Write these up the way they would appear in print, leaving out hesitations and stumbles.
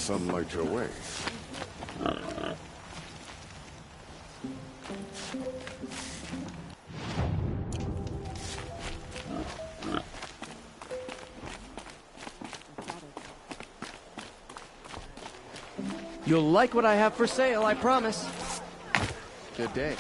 Sunlight your way. You'll like what I have for sale, I promise. Good day.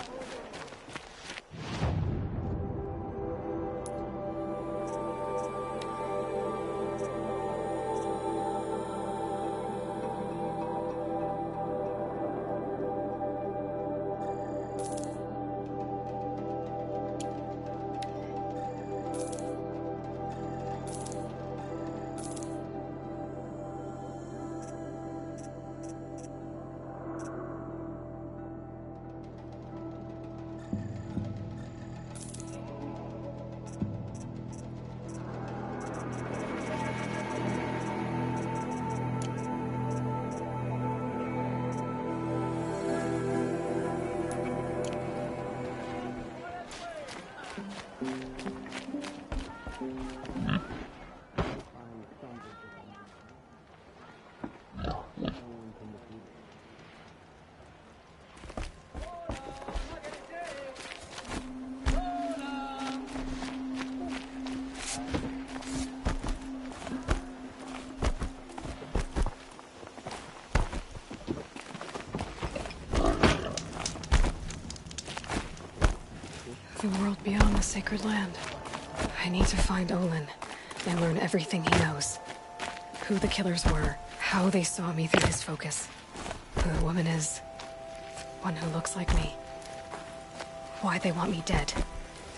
The world beyond the sacred land. I need to find Olin and learn everything he knows. Who the killers were, how they saw me through his focus, who the woman is, one who looks like me, why they want me dead.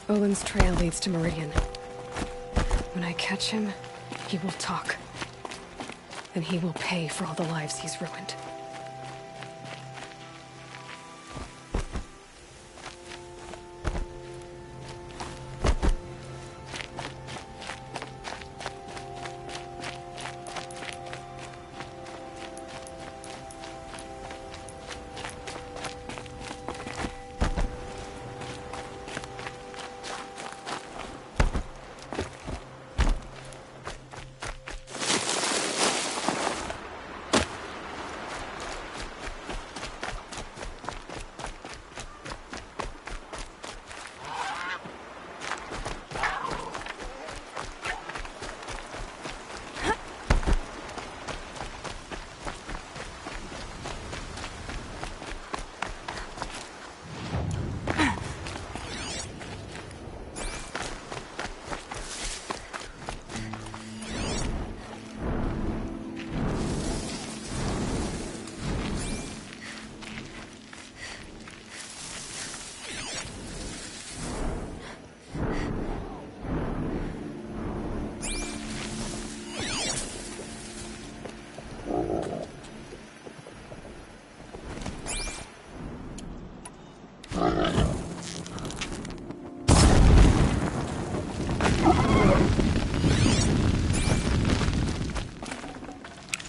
Olin's trail leads to Meridian. When I catch him, he will talk. And he will pay for all the lives he's ruined.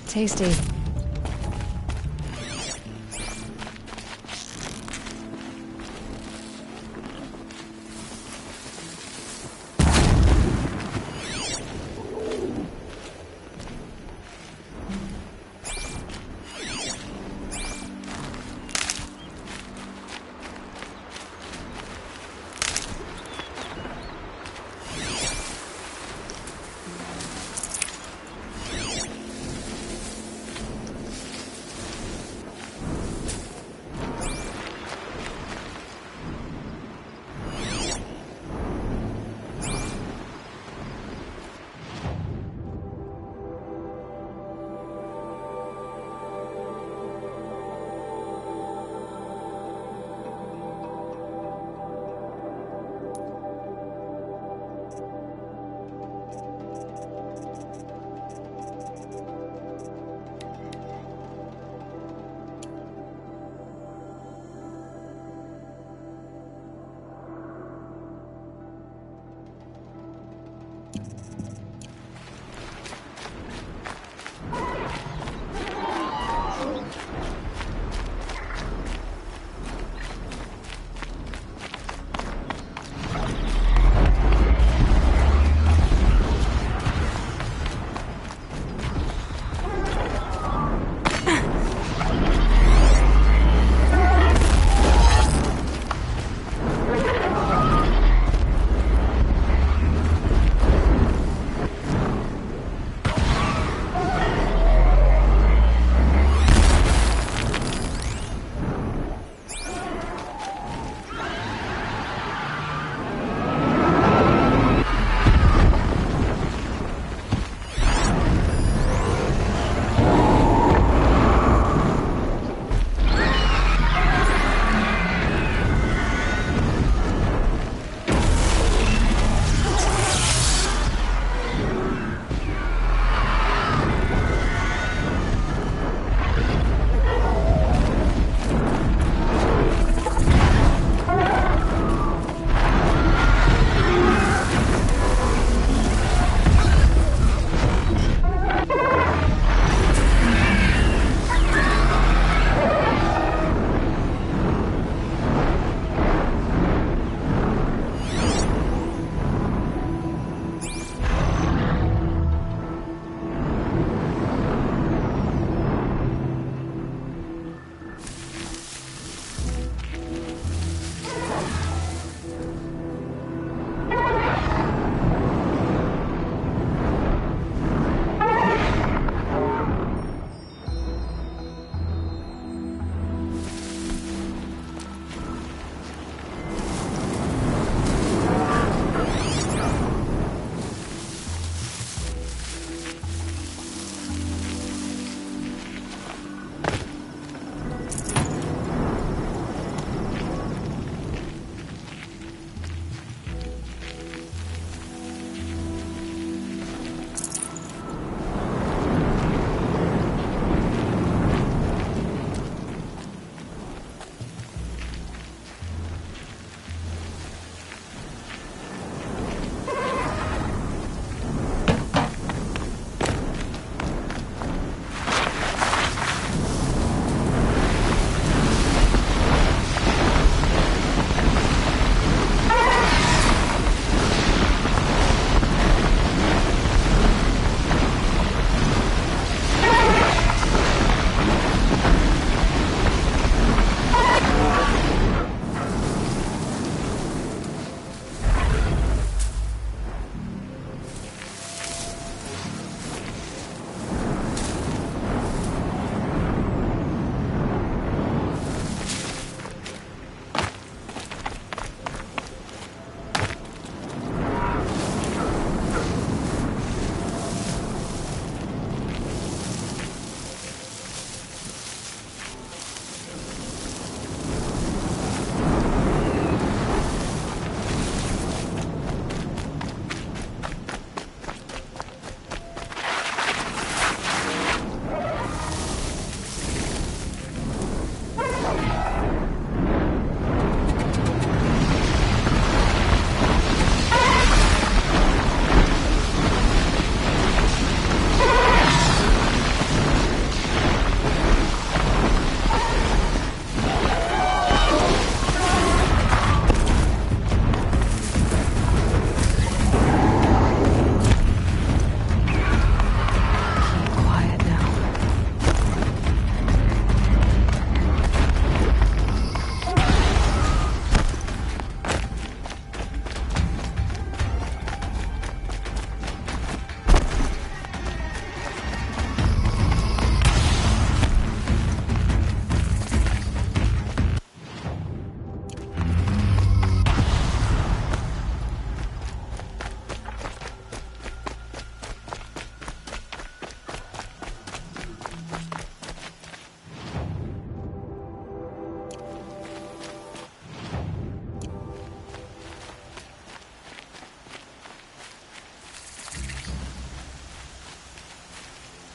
Tasty.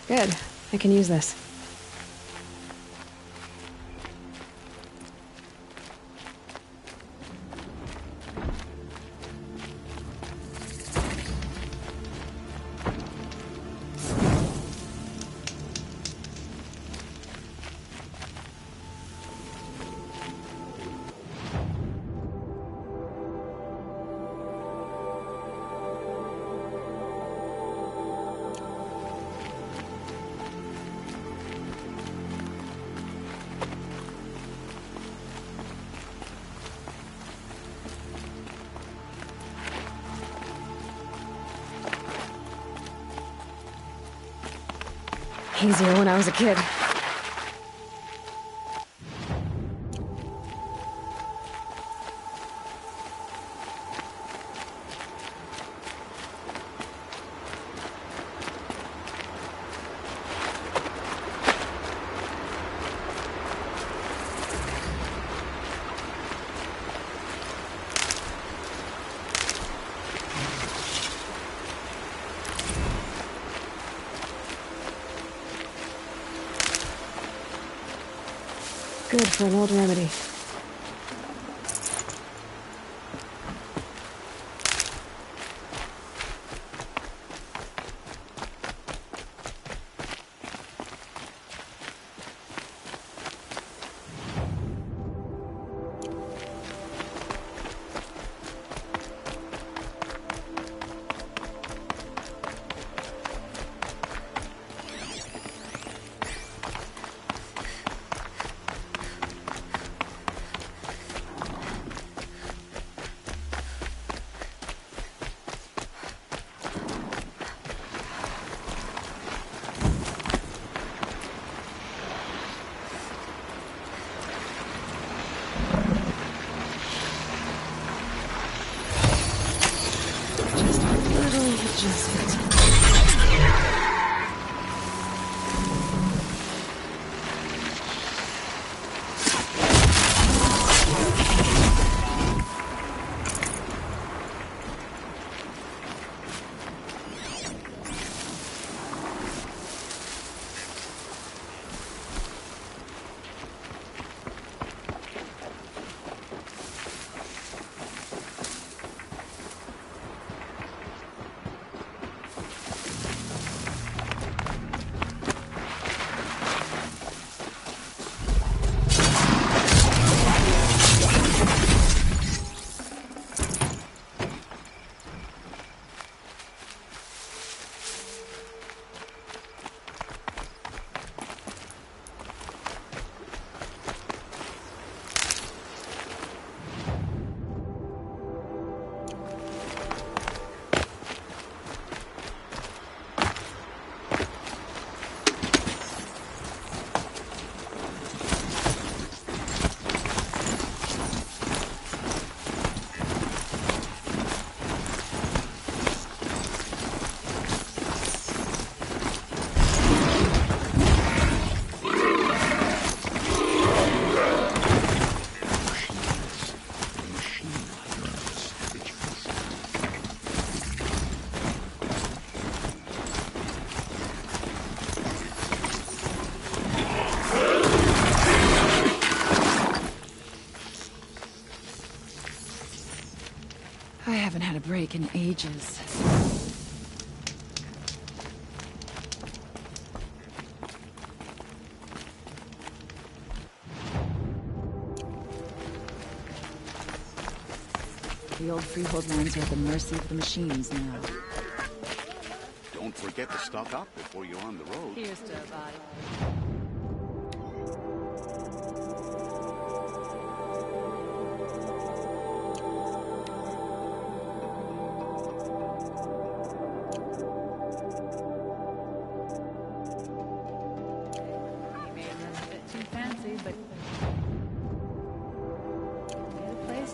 Good. I can use this. Easier when I was a kid. Good for an old remedy. I haven't had a break in ages. The old freehold lands are at the mercy of the machines now. Don't forget to stock up before you're on the road. Here's to a body.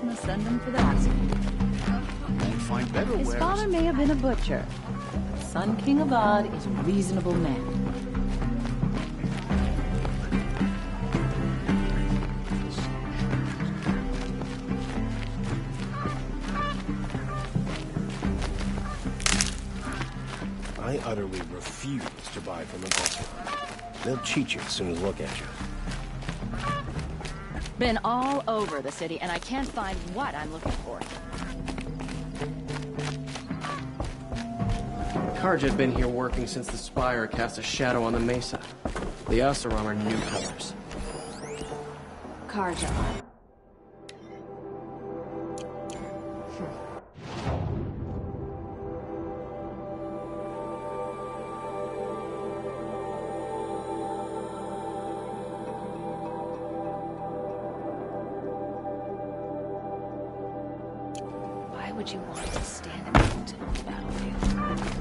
And send him for the asking. Won't find better His wares. father may have been a butcher. Son King of Odd is a reasonable man. I utterly refuse to buy from an auction. They'll cheat you as soon as they look at you. Been all over the city, and I can't find what I'm looking for. Karja had been here working since the Spire cast a shadow on the Mesa. The Asuram are newcomers. Karja. Why would you want to stand in the battlefield?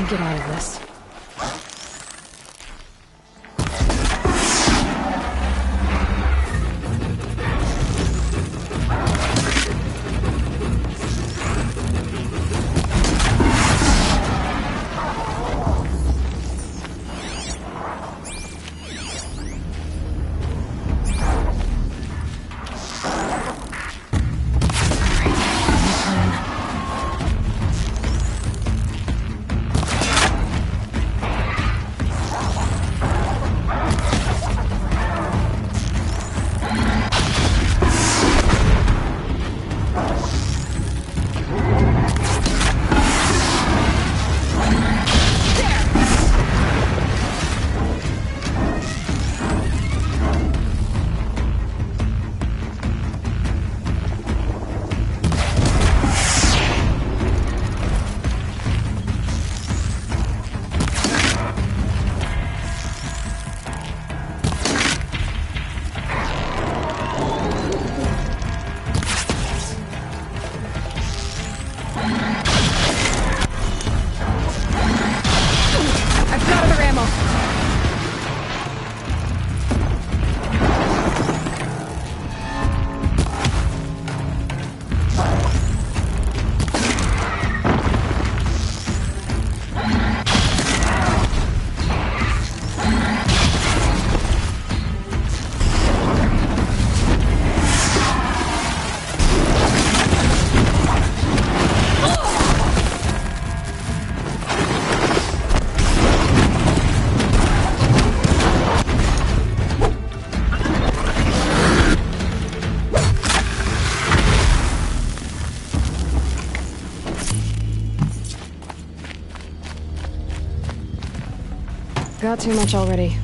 Get out of this. Got too much already.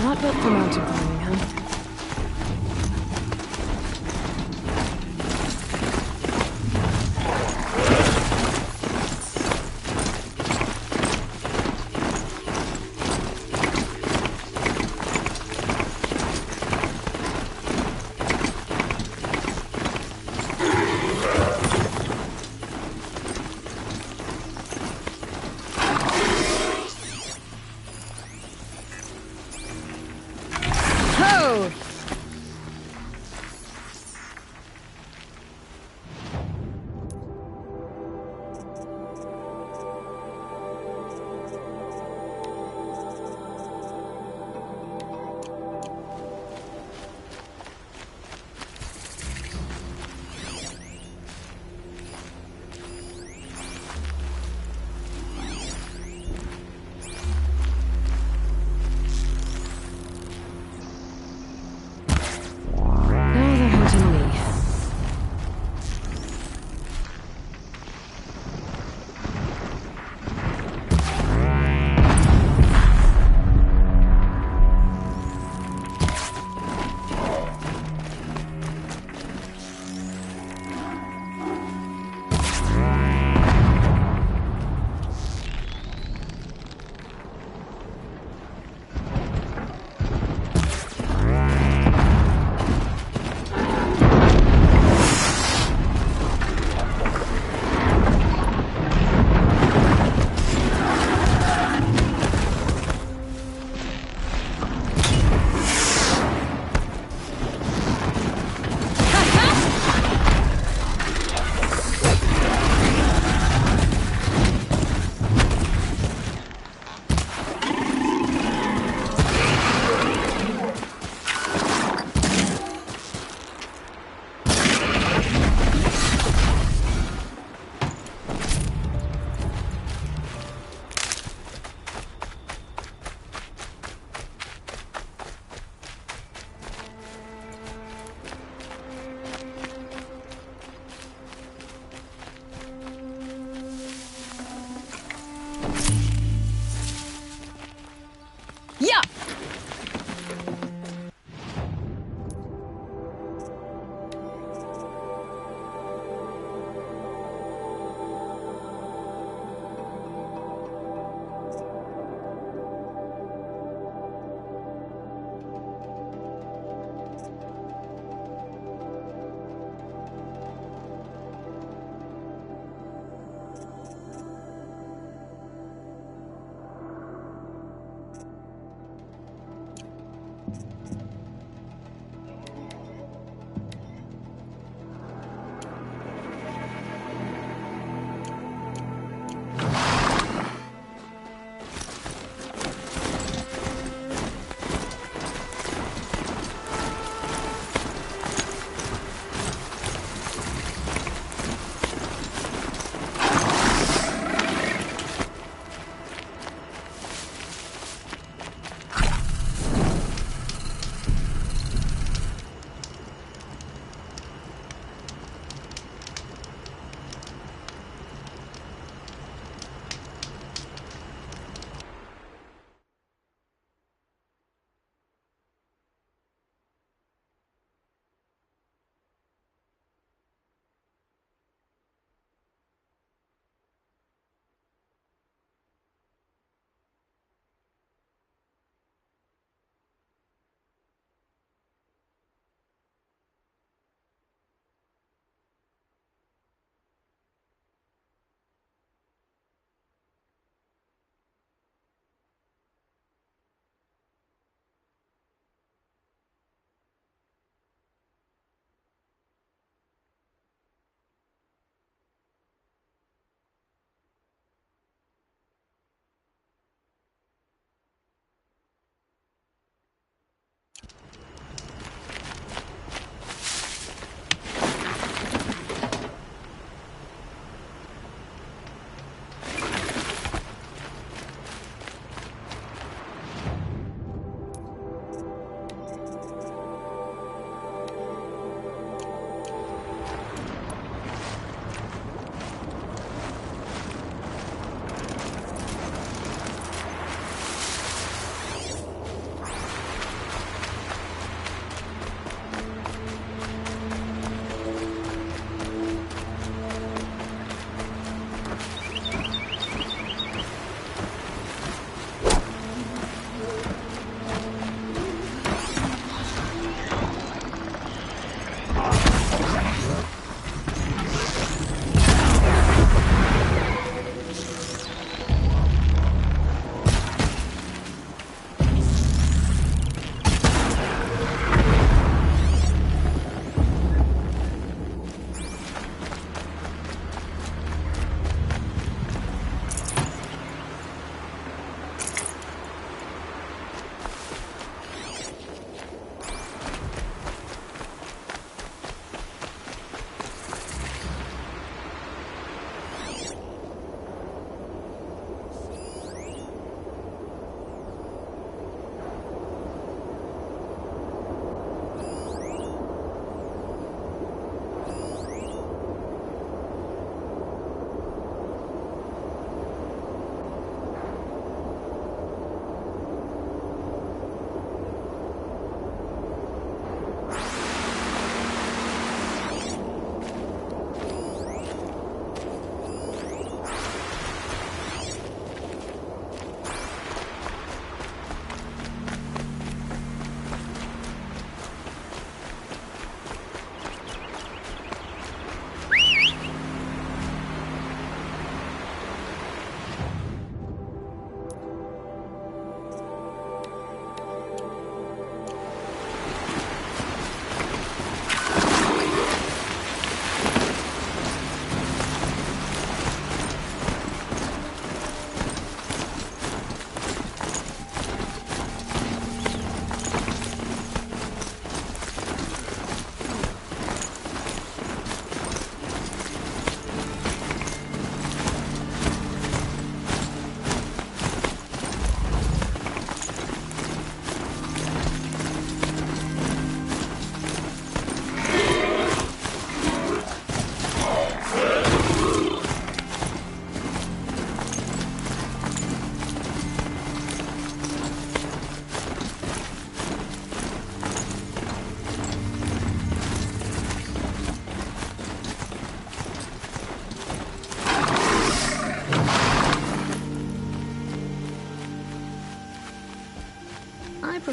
Not built for mountain climbing, huh?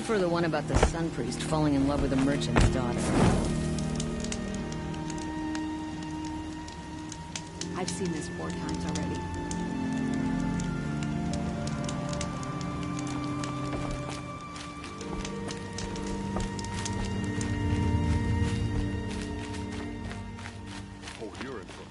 prefer the one about the sun priest falling in love with a merchant's daughter. I've seen this 4 times already. Oh, you're in trouble.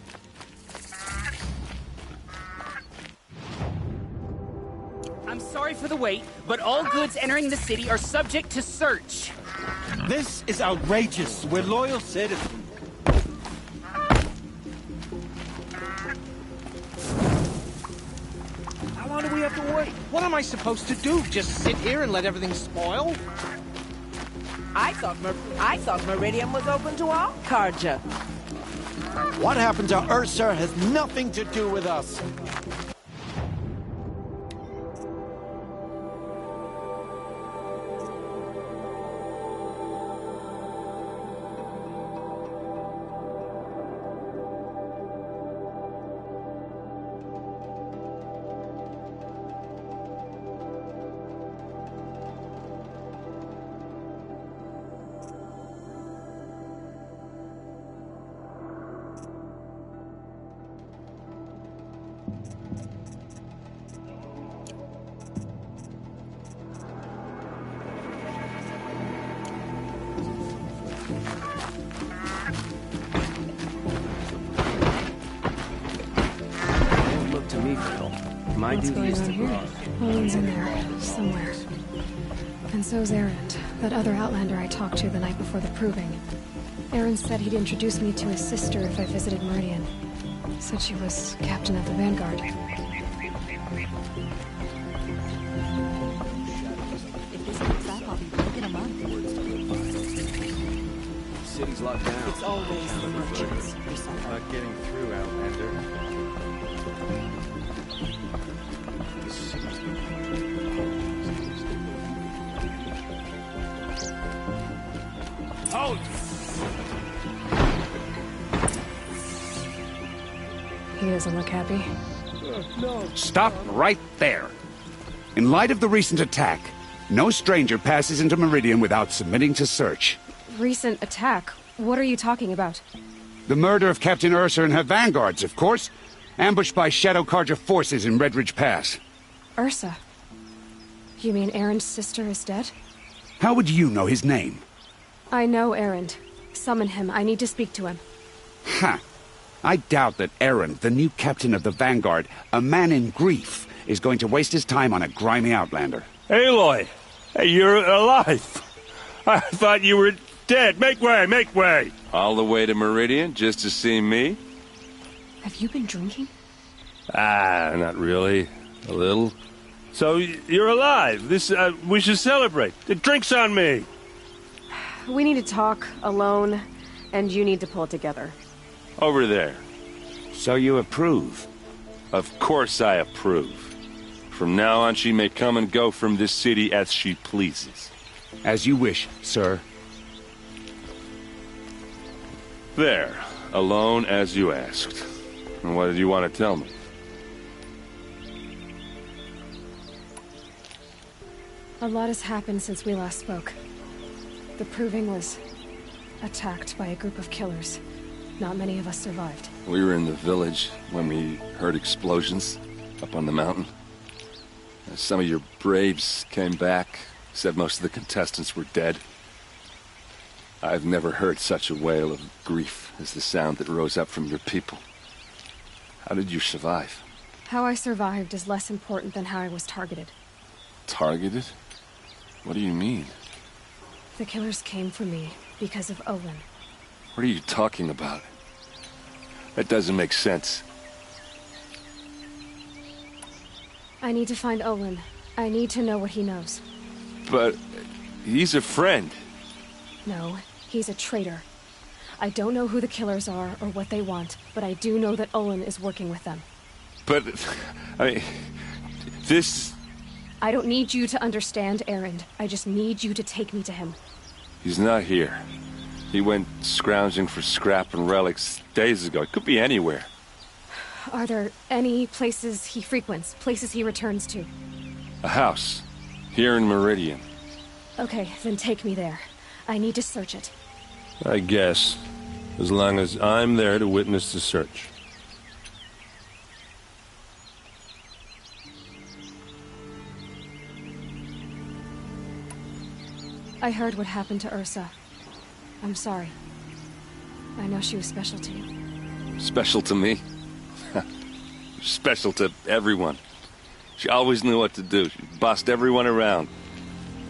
I'm sorry for the wait, but all goods entering the city are subject to search. This is outrageous. We're loyal citizens. How long do we have to wait? What am I supposed to do? Just sit here and let everything spoil? I thought Meridian was open to all Carja. What happened to Ursa has nothing to do with us. Don't look to me for help. My What's duty going is on to here? guard. Olin's in there, somewhere. And so's Erend, that other Outlander I talked to the night before the proving. Erend said he'd introduce me to his sister if I visited Meridian. Said she was captain of the Vanguard. If this keeps up, I'll be broken a month. The city's locked down. It's always the merchants who suffer. Not getting through, Outlander. Hold! He doesn't look happy. Stop right there. In light of the recent attack, no stranger passes into Meridian without submitting to search. Recent attack? What are you talking about? The murder of Captain Ursa and her vanguards, of course. Ambushed by Shadow Carja forces in Redridge Pass. Ursa? You mean Erend's sister is dead? How would you know his name? I know Erend. Summon him. I need to speak to him. Ha! I doubt that Erend, the new captain of the Vanguard, a man in grief, is going to waste his time on a grimy outlander. Aloy! Hey, you're alive! I thought you were dead. Make way, make way! All the way to Meridian just to see me? Have you been drinking? Ah, not really. A little. So, you're alive. We should celebrate. The drink's on me! We need to talk, alone, and you need to pull it together. Over there. So you approve? Of course I approve. From now on, she may come and go from this city as she pleases. As you wish, sir. There. Alone as you asked. And what did you want to tell me? A lot has happened since we last spoke. The Proving was attacked by a group of killers. Not many of us survived. We were in the village when we heard explosions up on the mountain. Some of your braves came back, said most of the contestants were dead. I've never heard such a wail of grief as the sound that rose up from your people. How did you survive? How I survived is less important than how I was targeted. Targeted? What do you mean? The killers came for me because of Olin. What are you talking about? That doesn't make sense. I need to find Olin. I need to know what he knows. But he's a friend. No, he's a traitor. I don't know who the killers are or what they want, but I do know that Olin is working with them. But, I mean, this... I don't need you to understand, Erend. I just need you to take me to him. He's not here. He went scrounging for scrap and relics days ago. It could be anywhere. Are there any places he frequents, places he returns to? A house. Here in Meridian. Okay, then take me there. I need to search it. I guess. As long as I'm there to witness the search. I heard what happened to Ursa. I'm sorry. I know she was special to you. Special to me? Special to everyone. She always knew what to do. She bossed everyone around.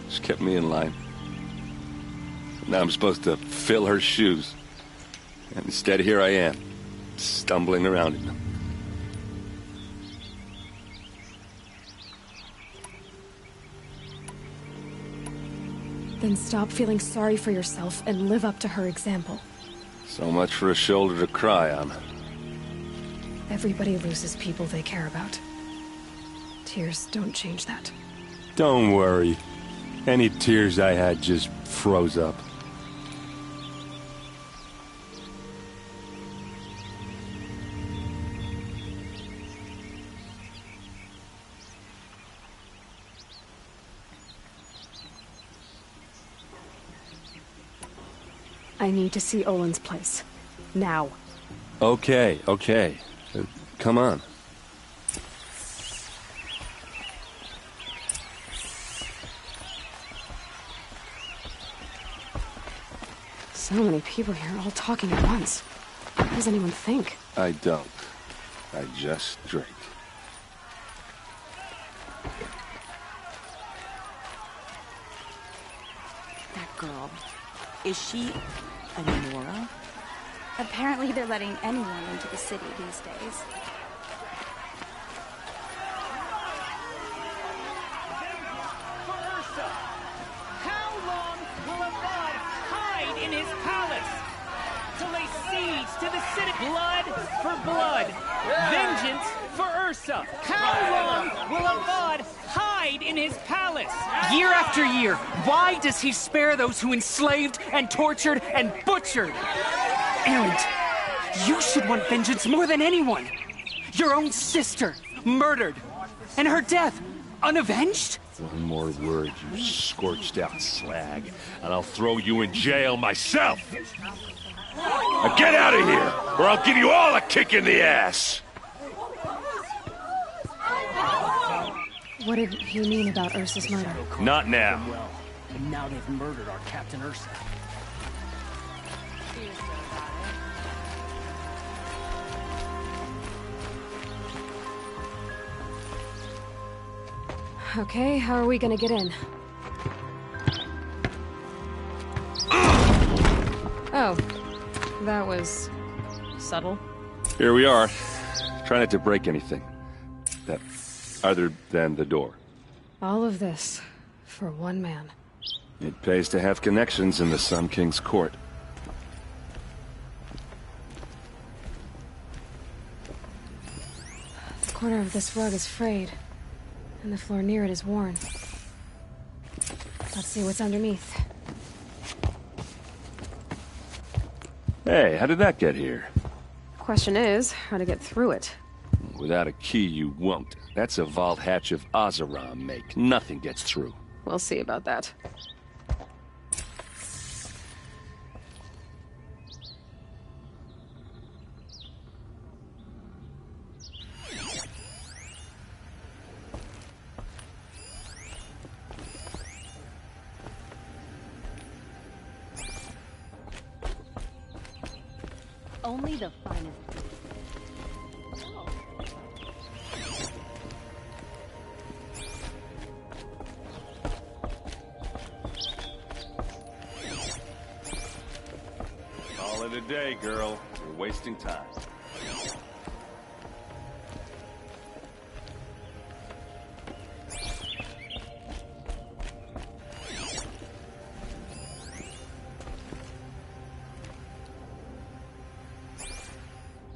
She kept me in line. Now I'm supposed to fill her shoes. And instead, here I am, stumbling around in them. Then stop feeling sorry for yourself and live up to her example. So much for a shoulder to cry on. Everybody loses people they care about. Tears don't change that. Don't worry. Any tears I had just froze up. I need to see Olin's place. Now. Okay. Come on. So many people here, all talking at once. How does anyone think? I don't. I just drink. That girl. Is she a Nora? Apparently they're letting anyone into the city these days. How long will Avad hide in his palace? To lay siege to the city. Blood for blood. Vengeance for Ursa. How long will Avad hide in his palace? Year after year, why does he spare those who enslaved and tortured and butchered? Erend, you should want vengeance more than anyone. Your own sister, murdered. And her death, unavenged? One more word, you scorched out slag, and I'll throw you in jail myself! Now get out of here, or I'll give you all a kick in the ass! What did he mean about Ursa's murder? Not now. And now they've murdered our Captain Ursa. Okay, how are we gonna get in? Oh, that was subtle. Here we are. Try not to break anything. That other than the door. All of this for one man. It pays to have connections in the Sun King's court. The corner of this rug is frayed, and the floor near it is worn. Let's see what's underneath. Hey, how did that get here? Question is, how to get through it. Without a key, you won't. That's a vault hatch of Azeram make. Nothing gets through. We'll see about that. Only the finest. Call it a day, girl. You're wasting time.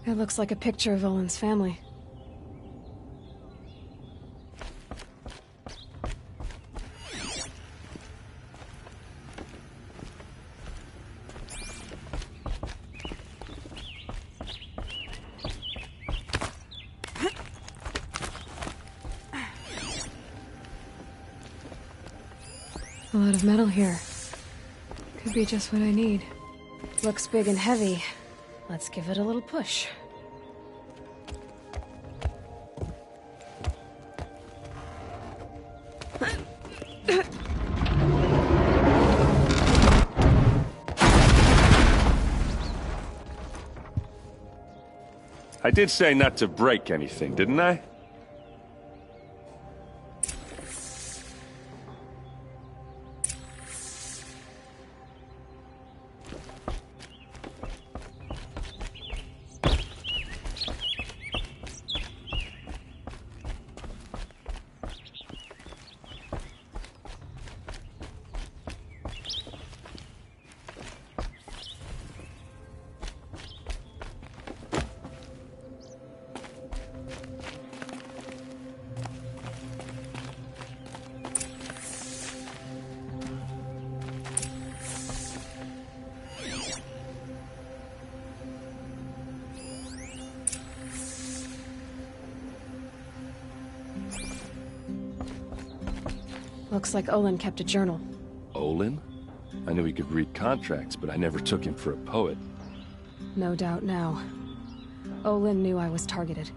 It looks like a picture of Olin's family. A lot of metal here. Could be just what I need. Looks big and heavy. Let's give it a little push. I did say not to break anything, didn't I? Looks like Olin kept a journal. Olin? I knew he could read contracts, but I never took him for a poet. No doubt now. Olin knew I was targeted.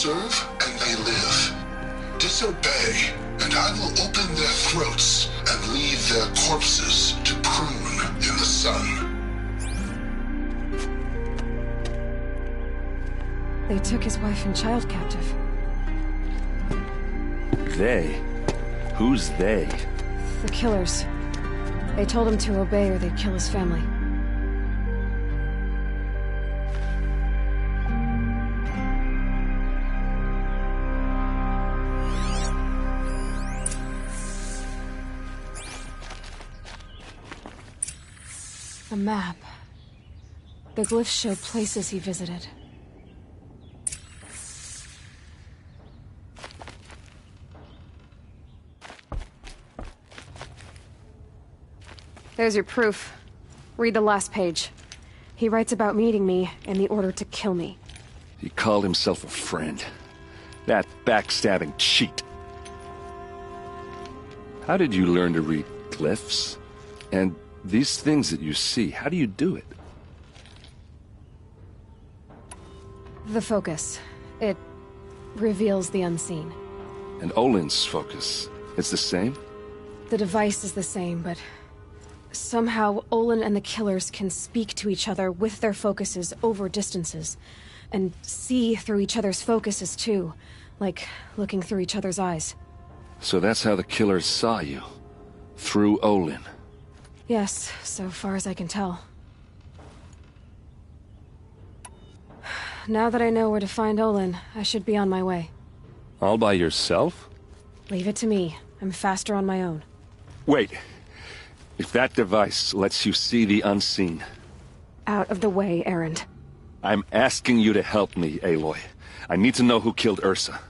Serve and they live. Disobey, and I will open their throats and leave their corpses to prune in the sun. They took his wife and child captive. They? Who's they? The killers. They told him to obey or they'd kill his family. A map. The glyphs show places he visited. There's your proof. Read the last page. He writes about meeting me and the order to kill me. He called himself a friend. That backstabbing cheat. How did you learn to read glyphs? And these things that you see, how do you do it? The focus. It reveals the unseen. And Olin's focus, it's the same? The device is the same, but somehow Olin and the killers can speak to each other with their focuses over distances. And see through each other's focuses too, like looking through each other's eyes. So that's how the killers saw you? Through Olin? Yes, so far as I can tell. Now that I know where to find Olin, I should be on my way. All by yourself? Leave it to me. I'm faster on my own. Wait. If that device lets you see the unseen... Out of the way, Erend. I'm asking you to help me, Aloy. I need to know who killed Ursa.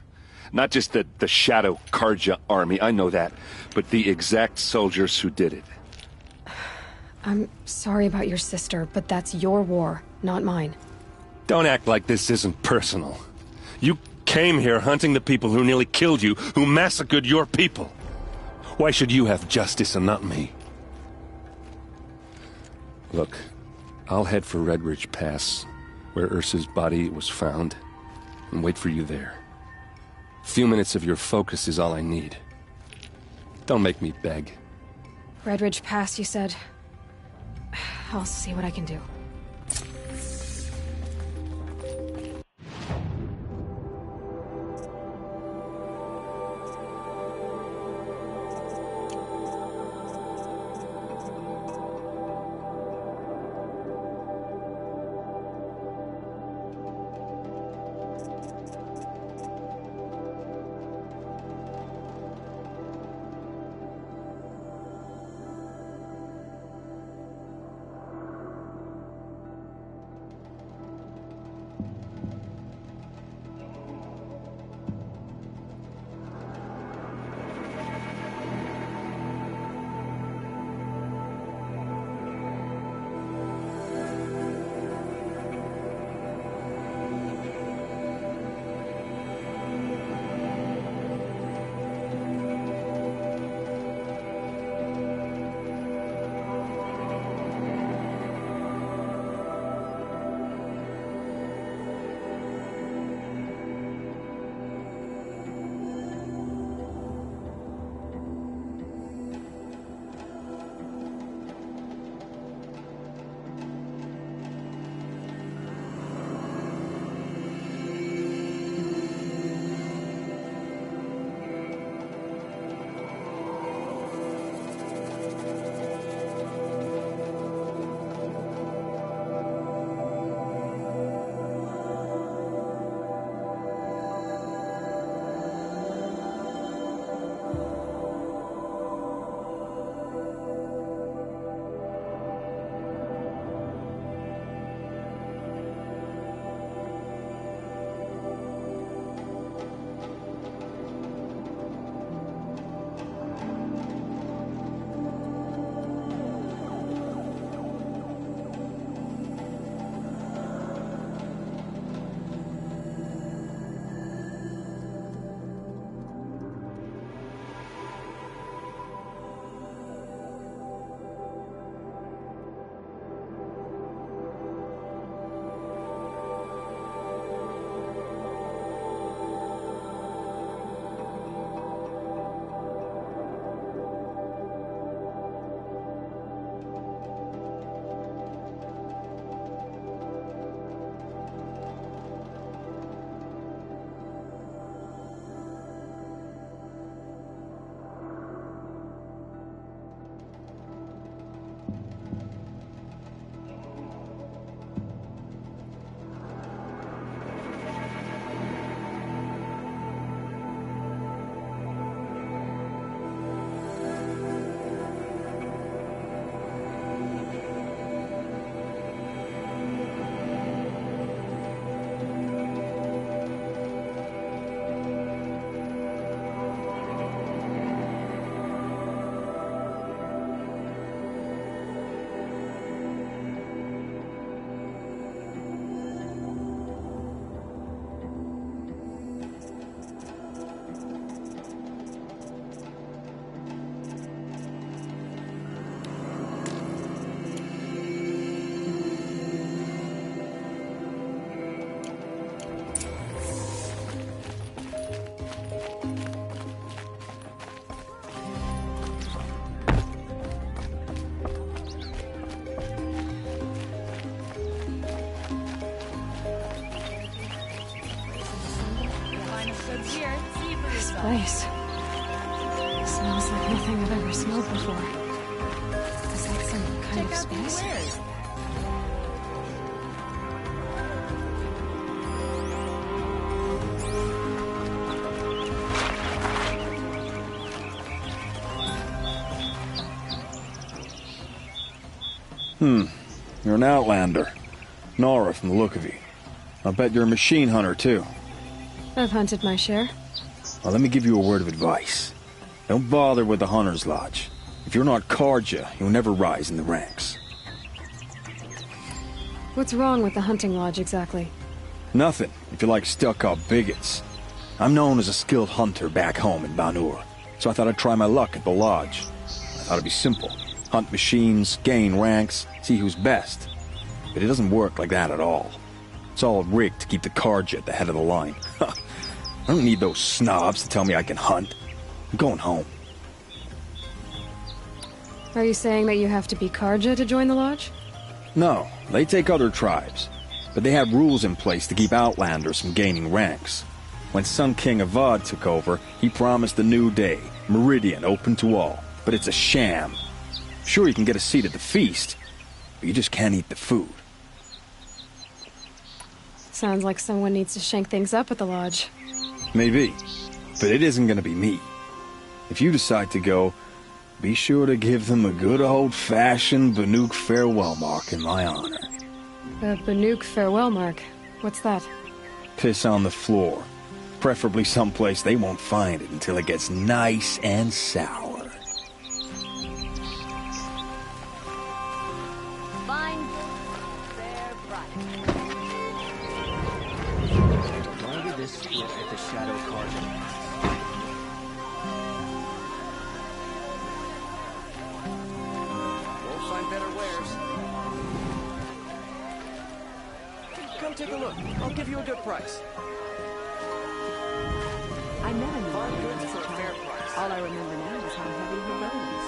Not just the Shadow Karja army, I know that, but the exact soldiers who did it. I'm sorry about your sister, but that's your war, not mine. Don't act like this isn't personal. You came here hunting the people who nearly killed you, who massacred your people. Why should you have justice and not me? Look, I'll head for Red Ridge Pass, where Ursa's body was found, and wait for you there. A few minutes of your focus is all I need. Don't make me beg. Red Ridge Pass, you said? I'll see what I can do. This place smells like nothing I've ever smelled before. Is that some kind of spice? You're an outlander. Nora from the look of you. I bet you're a machine hunter, too. I've hunted my share. Well, let me give you a word of advice. Don't bother with the Hunter's Lodge. If you're not Karja, you'll never rise in the ranks. What's wrong with the hunting lodge, exactly? Nothing, if you like stuck-up bigots. I'm known as a skilled hunter back home in Banur, so I thought I'd try my luck at the lodge. I thought it'd be simple. Hunt machines, gain ranks, see who's best. But it doesn't work like that at all. It's all rigged to keep the Karja at the head of the line. I don't need those snobs to tell me I can hunt. I'm going home. Are you saying that you have to be Karja to join the lodge? No, they take other tribes. But they have rules in place to keep outlanders from gaining ranks. When Sun King Avad took over, he promised a new day, Meridian open to all. But it's a sham. Sure, you can get a seat at the feast, but you just can't eat the food. Sounds like someone needs to shank things up at the lodge. Maybe, but it isn't gonna be me. If you decide to go, be sure to give them a good old-fashioned Banuk farewell mark in my honor. A Banuk farewell mark? What's that? Piss on the floor. Preferably someplace they won't find it until it gets nice and sour. Fine, fair price. Longer this foot at the Shadow Karja. Won't find better wares. Come take a look. I'll give you a good price. I met a Farm man goods as for a a child. fair price. All I remember now is how heavy her bones.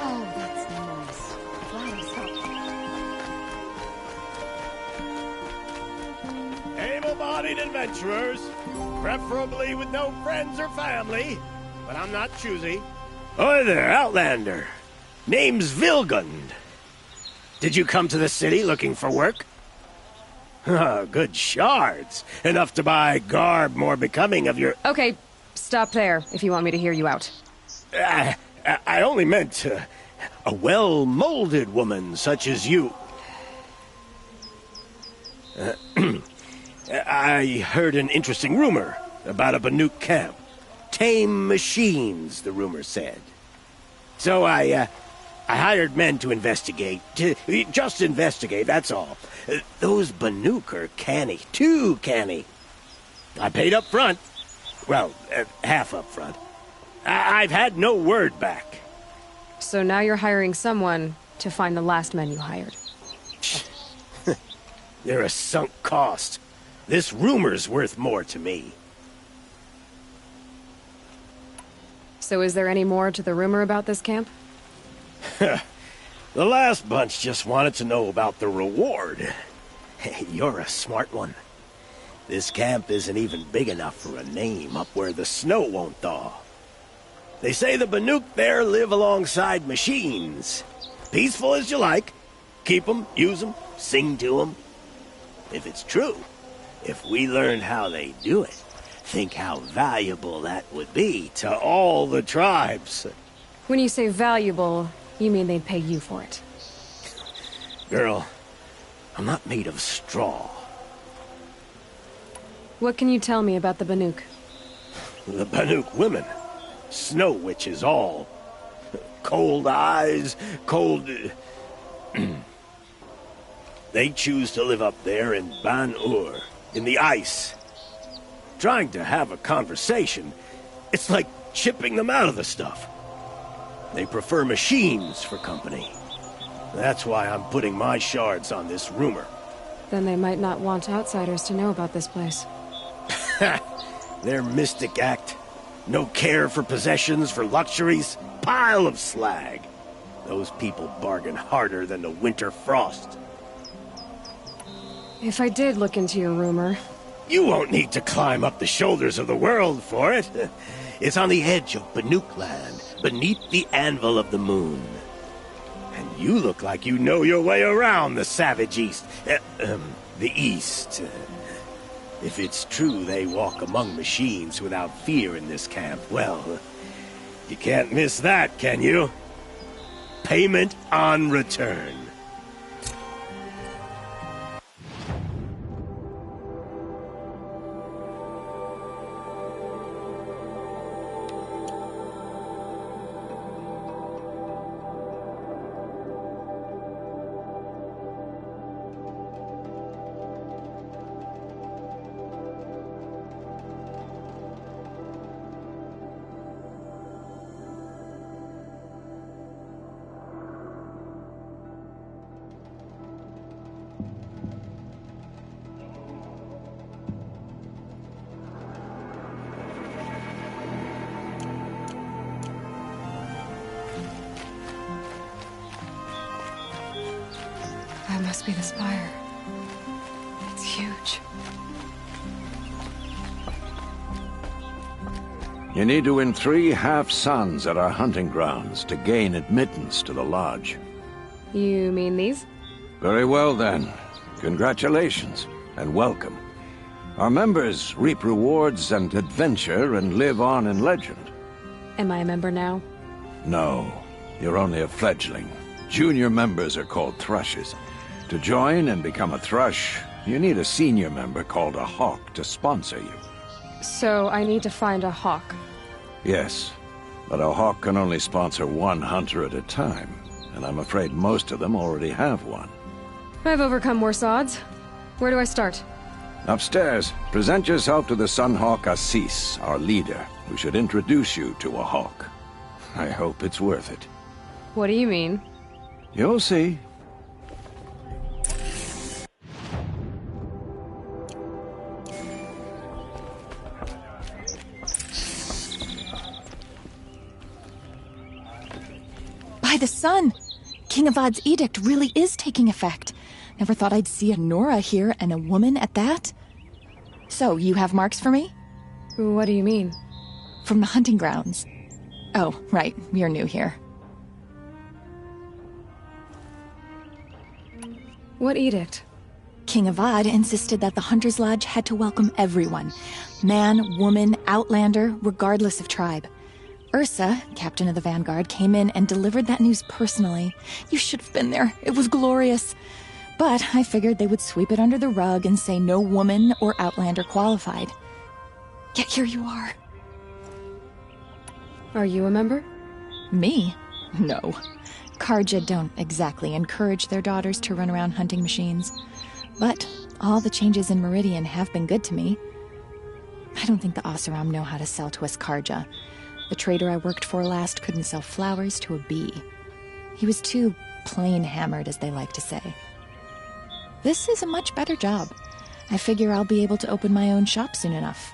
Oh, that's nice. Flowers up. Able-bodied adventurers, preferably with no friends or family, but I'm not choosy. Hi there, Outlander. Name's Vilgund. Did you come to the city looking for work? Good shards. Enough to buy garb more becoming of your... Okay, stop there if you want me to hear you out. I only meant a well-molded woman such as you. I heard an interesting rumor about a Banuk camp. Tame machines, the rumor said. So I hired men to investigate. Just investigate, that's all. Those Banuk are canny. Too canny. I paid up front. Well, half up front. I've had no word back. So now you're hiring someone to find the last men you hired. They're a sunk cost. This rumor's worth more to me. So is there any more to the rumor about this camp? The last bunch just wanted to know about the reward. You're a smart one. This camp isn't even big enough for a name up where the snow won't thaw. They say the Banuk there live alongside machines. Peaceful as you like. Keep them, use them, sing to them. If it's true, if we learned how they do it, think how valuable that would be to all the tribes. When you say valuable, you mean they'd pay you for it. Girl, I'm not made of straw. What can you tell me about the Banuk? The Banuk women. Snow witches all. Cold eyes, cold... They choose to live up there in Ban-Ur, in the ice. Trying to have a conversation, it's like chipping them out of the stuff. They prefer machines for company. That's why I'm putting my shards on this rumor. Then they might not want outsiders to know about this place. Their mystic act. No care for possessions, for luxuries. Pile of slag. Those people bargain harder than the winter frost. If I did look into your rumor... You won't need to climb up the shoulders of the world for it. It's on the edge of Banuk land, beneath the anvil of the moon. And you look like you know your way around the savage east. The east. If it's true they walk among machines without fear in this camp, well, you can't miss that, can you? Payment on return. That must be the spire. It's huge. You need to win 3 half-suns at our hunting grounds to gain admittance to the lodge. You mean these? Very well then. Congratulations, and welcome. Our members reap rewards and adventure and live on in legend. Am I a member now? No, you're only a fledgling. Junior members are called thrushes. To join and become a thrush, you need a senior member called a hawk to sponsor you. So I need to find a hawk. Yes, but a hawk can only sponsor 1 hunter at a time, and I'm afraid most of them already have one. I've overcome worse odds. Where do I start? Upstairs, present yourself to the Sunhawk Assis, our leader, who should introduce you to a hawk. I hope it's worth it. What do you mean? You'll see. By the sun! King Avad's edict really is taking effect. Never thought I'd see a Nora here, and a woman at that. So, you have marks for me? What do you mean? From the hunting grounds. Oh, right, you're new here. What edict? King Avad insisted that the Hunter's Lodge had to welcome everyone. Man, woman, outlander, regardless of tribe. Ursa, captain of the Vanguard, came in and delivered that news personally. You should have been there. It was glorious. But I figured they would sweep it under the rug and say no woman or outlander qualified. Yet here you are. Are you a member? Me? No. Karja don't exactly encourage their daughters to run around hunting machines. But all the changes in Meridian have been good to me. I don't think the Oseram know how to sell to us Karja. The trader I worked for last couldn't sell flowers to a bee. He was too plain-hammered, as they like to say. This is a much better job. I figure I'll be able to open my own shop soon enough.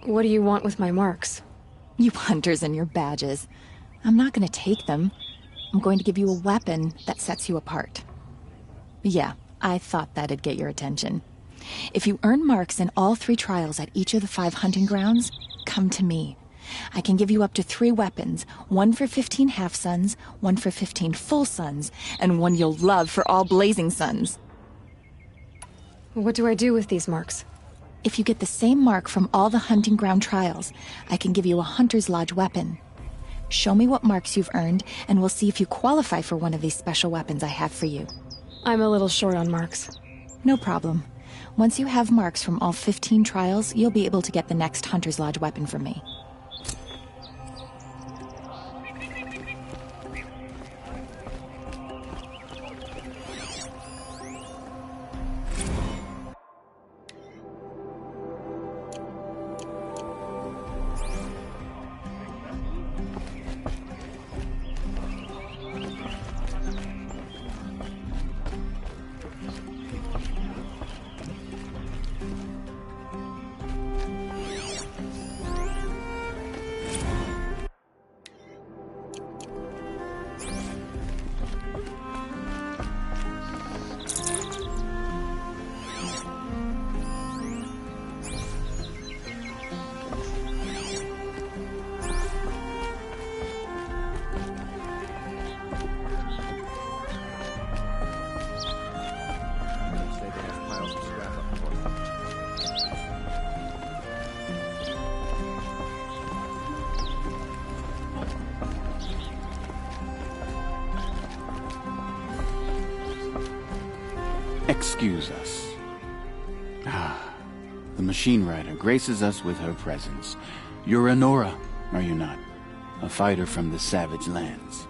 What do you want with my marks? You hunters and your badges. I'm not going to take them. I'm going to give you a weapon that sets you apart. Yeah, I thought that'd get your attention. If you earn marks in all 3 trials at each of the 5 hunting grounds, come to me. I can give you up to 3 weapons, 1 for 15 half-suns, 1 for 15 full suns, and 1 you'll love for all blazing suns. What do I do with these marks? If you get the same mark from all the hunting ground trials, I can give you a Hunter's Lodge weapon. Show me what marks you've earned, and we'll see if you qualify for one of these special weapons I have for you. I'm a little short on marks. No problem. Once you have marks from all 15 trials, you'll be able to get the next Hunter's Lodge weapon from me. excuse us. The machine rider graces us with her presence. You're a Nora, are you not? A fighter from the savage lands.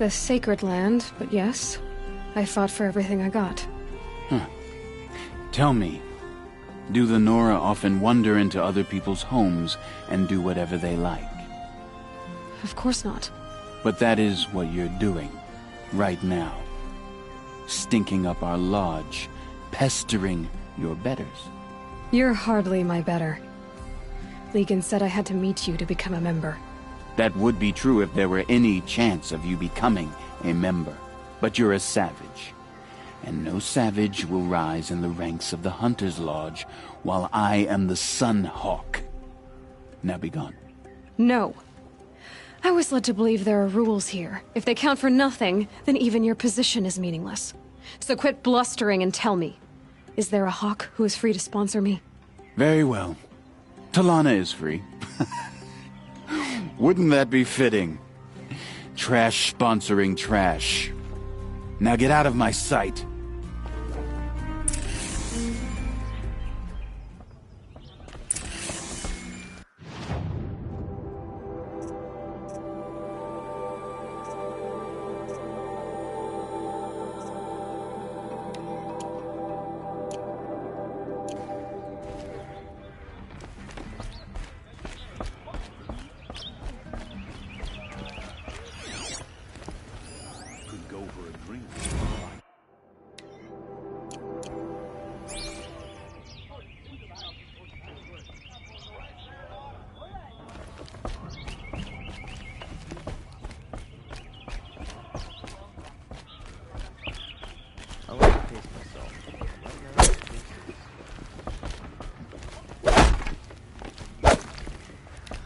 The sacred land, but yes. I fought for everything I got. Huh. Tell me, do the Nora often wander into other people's homes and do whatever they like? Of course not. But that is what you're doing, right now. Stinking up our lodge, pestering your betters. You're hardly my better. Legan said I had to meet you to become a member. That would be true if there were any chance of you becoming a member. But you're a savage. And no savage will rise in the ranks of the Hunter's Lodge while I am the Sun Hawk. Now be gone. No. I was led to believe there are rules here. If they count for nothing, then even your position is meaningless. So quit blustering and tell me. Is there a Hawk who is free to sponsor me? Very well. Talana is free. Wouldn't that be fitting? Trash sponsoring trash. Now get out of my sight.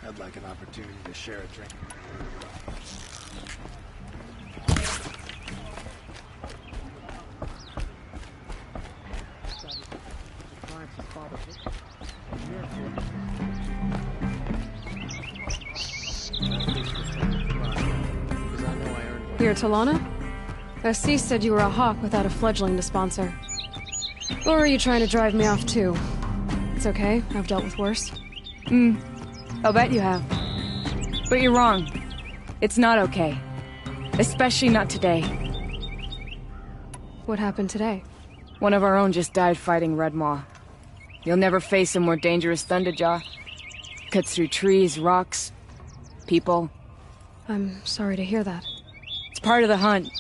I'd like an opportunity to share a drink. Here, Talana? Assis said you were a Hawk without a fledgling to sponsor. Or are you trying to drive me off too? It's okay, I've dealt with worse. I'll bet you have. But you're wrong. It's not okay. Especially not today. What happened today? One of our own just died fighting Red Maw. You'll never face a more dangerous Thunderjaw. Cuts through trees, rocks, people. I'm sorry to hear that. It's part of the hunt.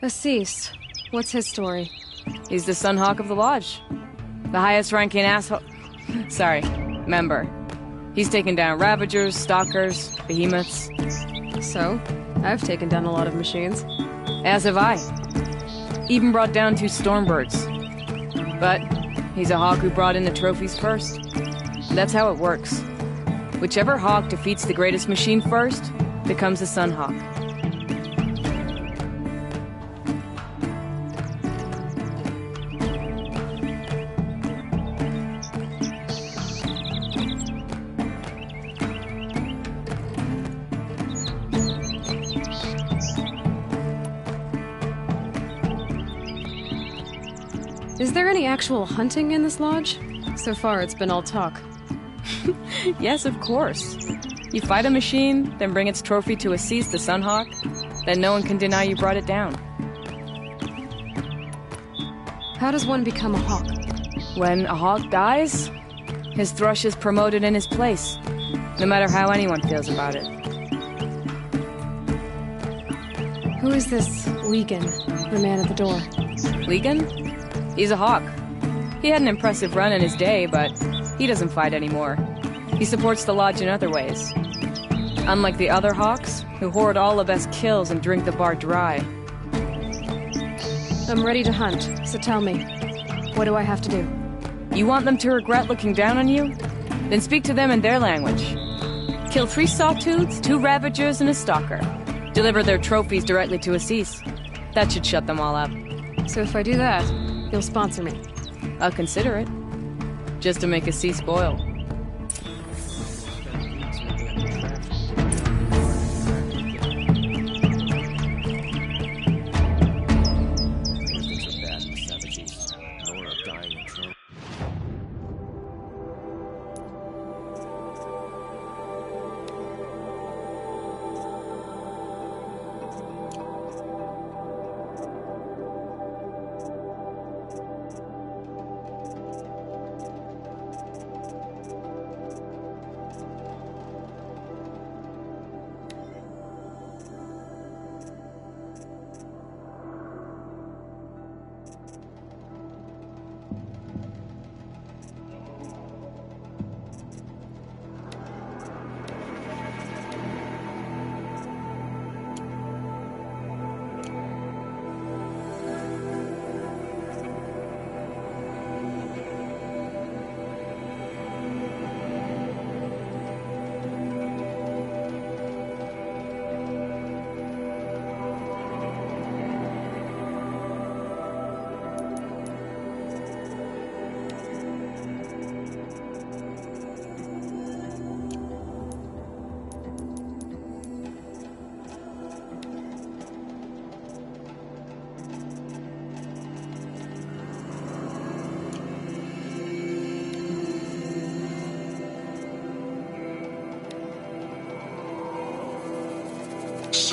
Assis, what's his story? He's the Sun Hawk of the Lodge. The highest ranking asshole... Sorry, member. He's taken down Ravagers, Stalkers, Behemoths. So, I've taken down a lot of machines. As have I. Even brought down 2 Stormbirds. But he's a Hawk who brought in the trophies first. That's how it works. Whichever Hawk defeats the greatest machine first becomes a Sun Hawk. Is there any actual hunting in this lodge? So far, it's been all talk. Yes, of course. You fight a machine, then bring its trophy to Assis the Sunhawk, then no one can deny you brought it down. How does one become a Hawk? When a Hawk dies, his thrush is promoted in his place, no matter how anyone feels about it. Who is this Legan, the man at the door? Legan? He's a Hawk. He had an impressive run in his day, but he doesn't fight anymore. He supports the Lodge in other ways. Unlike the other Hawks, who hoard all the best kills and drink the bar dry. I'm ready to hunt, so tell me, what do I have to do? You want them to regret looking down on you? Then speak to them in their language. Kill 3 Sawtooths, 2 Ravagers, and a Stalker. Deliver their trophies directly to Assis. That should shut them all up. So if I do that, you'll sponsor me? I'll consider it. Just to make Assis spoil.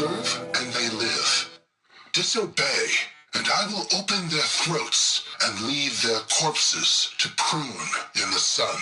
serve and they live. Disobey, and I will open their throats and leave their corpses to prune in the sun.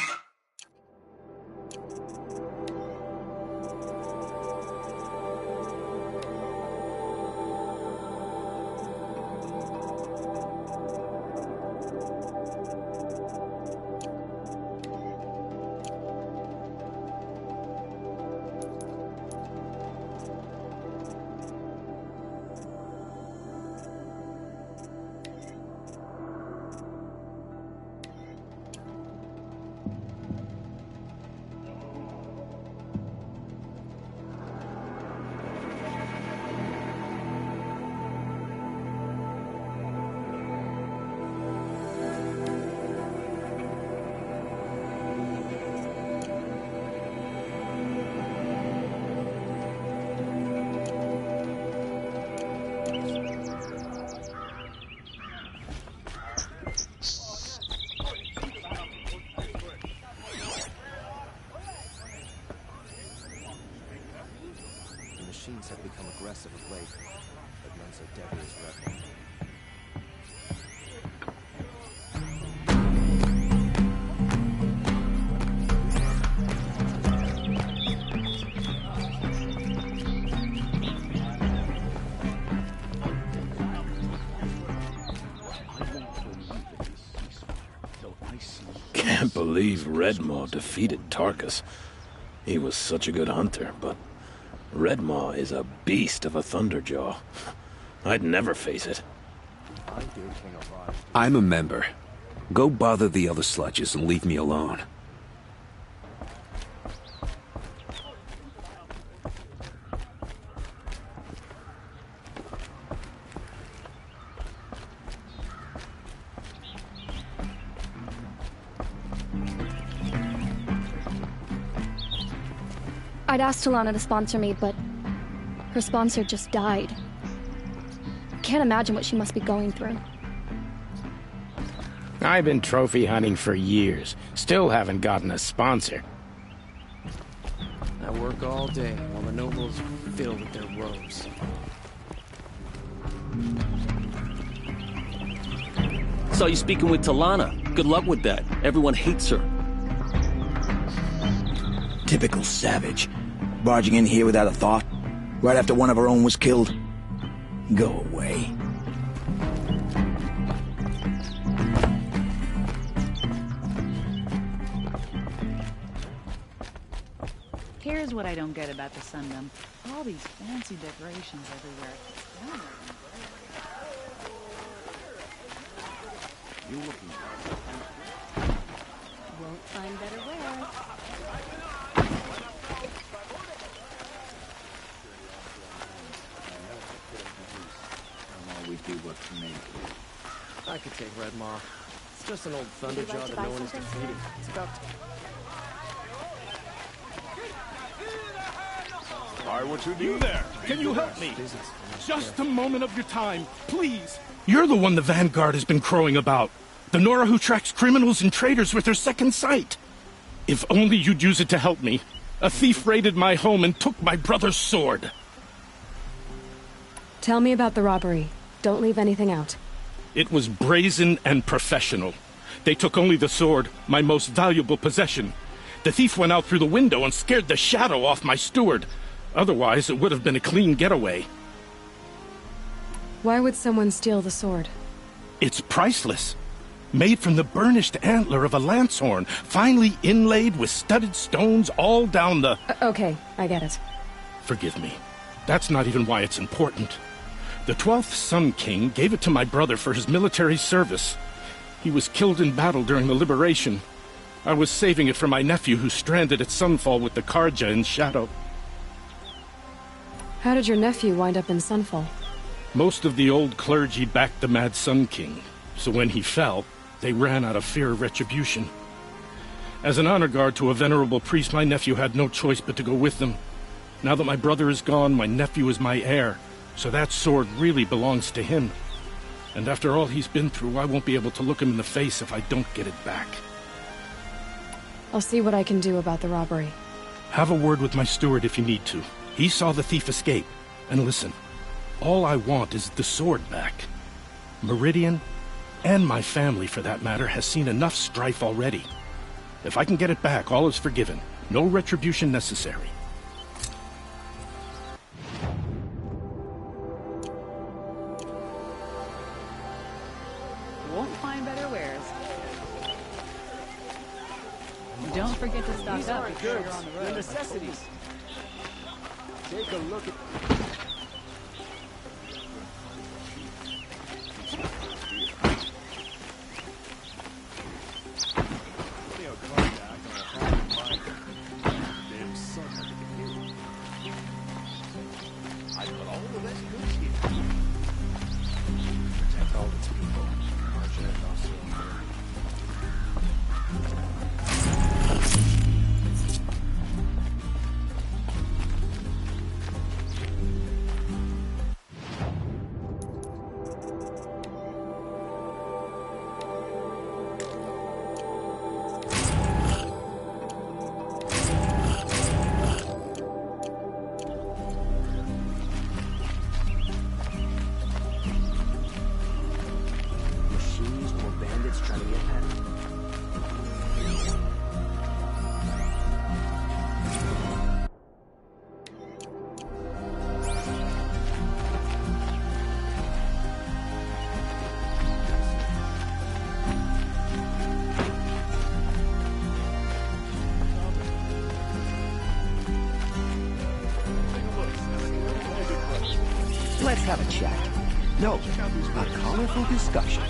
Have become aggressive of late, but none so deadly as Redmond. Can't believe Redmaw defeated Tarkus. He was such a good hunter, but Redmaw is a beast of a Thunderjaw. I'd never face it. I'm a member. Go bother the other sludges and leave me alone. I'd asked Talana to sponsor me, but her sponsor just died. Can't imagine what she must be going through. I've been trophy hunting for years. Still haven't gotten a sponsor. I work all day while the nobles fill with their robes. Saw you speaking with Talana. Good luck with that. Everyone hates her. Typical savage. Barging in here without a thought, right after one of her own was killed. Go away. Here's what I don't get about the Sundom. All these fancy decorations everywhere. You looking? Won't find better wear. We do what's made. I could take Redmaw. It's just an old Thunderjaw that no one is defeating. It's about Why, what you do there? Can you help me? Just a moment of your time, please. You're the one the Vanguard has been crowing about. The Nora who tracks criminals and traitors with her second sight. If only you'd use it to help me. A thief raided my home and took my brother's sword. Tell me about the robbery. Don't leave anything out. It was brazen and professional. They took only the sword, my most valuable possession. The thief went out through the window and scared the shadow off my steward. Otherwise, it would have been a clean getaway. Why would someone steal the sword? It's priceless. Made from the burnished antler of a lancehorn, finely inlaid with studded stones all down the... Okay, I get it. Forgive me. That's not even why it's important. The 12th Sun King gave it to my brother for his military service. He was killed in battle during the Liberation. I was saving it for my nephew who's stranded at Sunfall with the Karja in Shadow. How did your nephew wind up in Sunfall? Most of the old clergy backed the Mad Sun King, so when he fell, they ran out of fear of retribution. As an honor guard to a venerable priest, my nephew had no choice but to go with them. Now that my brother is gone, my nephew is my heir, so that sword really belongs to him. And after all he's been through, I won't be able to look him in the face if I don't get it back. I'll see what I can do about the robbery. Have a word with my steward if you need to. He saw the thief escape. And listen, all I want is the sword back. Meridian, and my family for that matter, has seen enough strife already. If I can get it back, all is forgiven. No retribution necessary. Won't find better wares. Don't forget to stock These up aren't before goods, you're on the they're road. necessities. Take a look at... I put all the best goods here. Protect all its people. Machines or bandits trying to get past. Let's have a chat. No, a colorful discussion.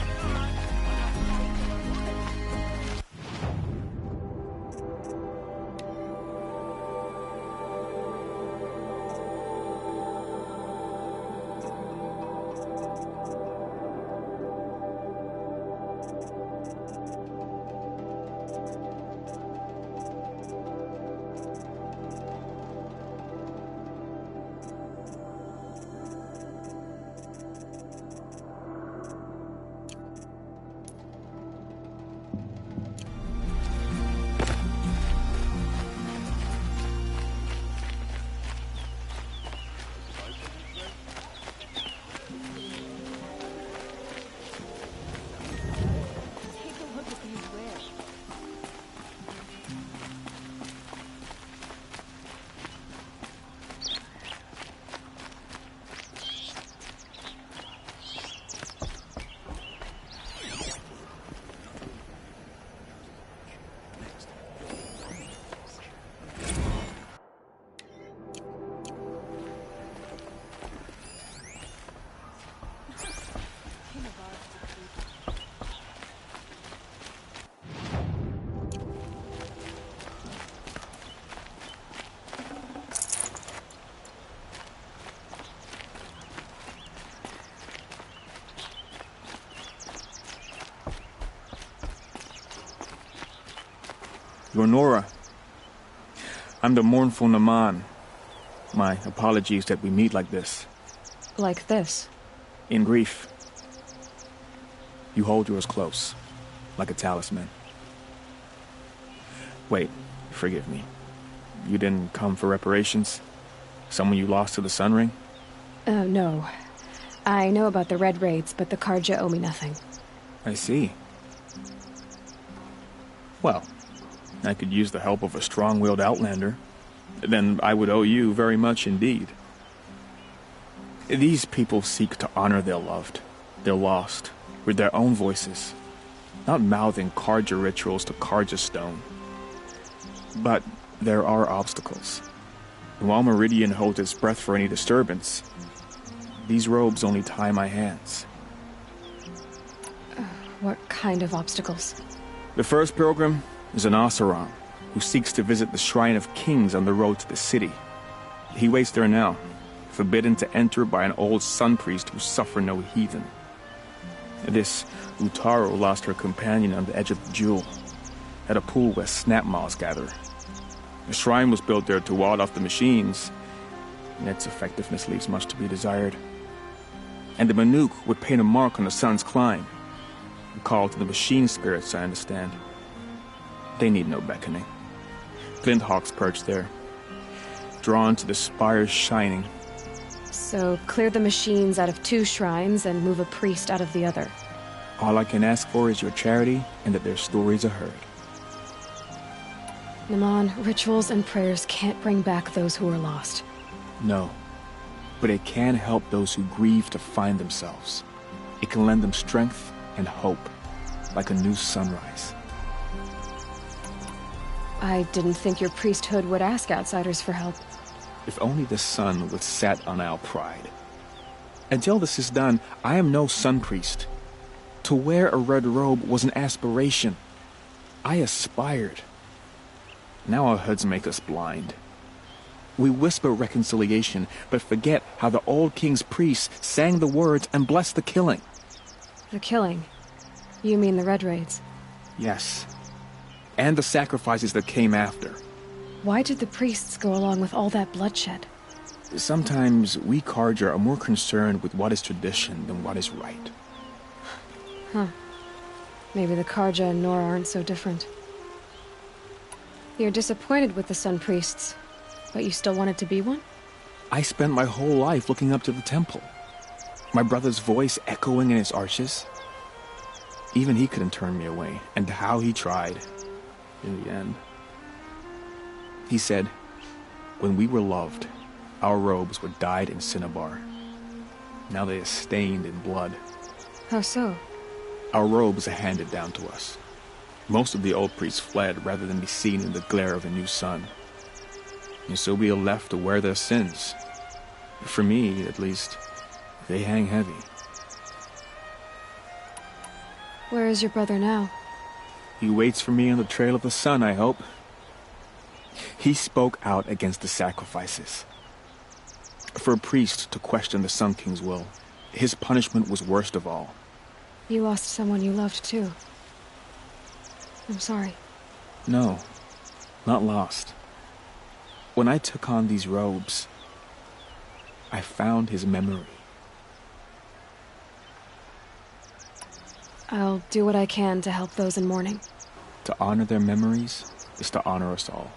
Take a look at these wares. You're Nora. I'm the mournful Naman. My apologies that we meet like this. Like this? In grief. You hold yours close, like a talisman. Wait, forgive me. You didn't come for reparations? Someone you lost to the Sun Ring? No. I know about the Red Raids, but the Karja owe me nothing. I see. Well, I could use the help of a strong-willed outlander. Then I would owe you very much indeed. These people seek to honor their loved, their lost, with their own voices, not mouthing Karja rituals to Karja stone. But there are obstacles. While Meridian holds its breath for any disturbance, these robes only tie my hands. What kind of obstacles? The first pilgrim is an Oseram who seeks to visit the Shrine of Kings on the road to the city. He waits there now, forbidden to enter by an old sun priest who suffer no heathen. This Utaro lost her companion on the edge of the jewel, at a pool where snap moths gather. The shrine was built there to ward off the machines, and its effectiveness leaves much to be desired. And the Manuk would paint a mark on the sun's climb, a call to the machine spirits, I understand. They need no beckoning. Flint hawks perch there, drawn to the spire's shining. So clear the machines out of 2 shrines and move a priest out of the other. All I can ask for is your charity and that their stories are heard. Naman, rituals and prayers can't bring back those who are lost. No. But it can help those who grieve to find themselves. It can lend them strength and hope, like a new sunrise. I didn't think your priesthood would ask outsiders for help. If only the sun would set on our pride. Until this is done, I am no sun priest. To wear a red robe was an aspiration. I aspired. Now our hoods make us blind. We whisper reconciliation, but forget how the old king's priests sang the words and blessed the killing. The killing? You mean the Red Raids? Yes. And the sacrifices that came after. Why did the priests go along with all that bloodshed? Sometimes we Carja are more concerned with what is tradition than what is right. Huh. Maybe the Carja and Nora aren't so different. You're disappointed with the Sun Priests, but you still wanted to be one? I spent my whole life looking up to the temple. My brother's voice echoing in its arches. Even he couldn't turn me away, and how he tried. In the end. He said, when we were loved, our robes were dyed in cinnabar. Now they are stained in blood. How so? Our robes are handed down to us. Most of the old priests fled rather than be seen in the glare of a new sun. And so we are left to wear their sins. For me, at least, they hang heavy. Where is your brother now? He waits for me on the trail of the sun, I hope. He spoke out against the sacrifices. For a priest to question the Sun King's will, his punishment was worst of all. You lost someone you loved, too. I'm sorry. No, not lost. When I took on these robes, I found his memory. I'll do what I can to help those in mourning. To honor their memories is to honor us all.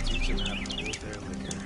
Teach them how to hold their liquor.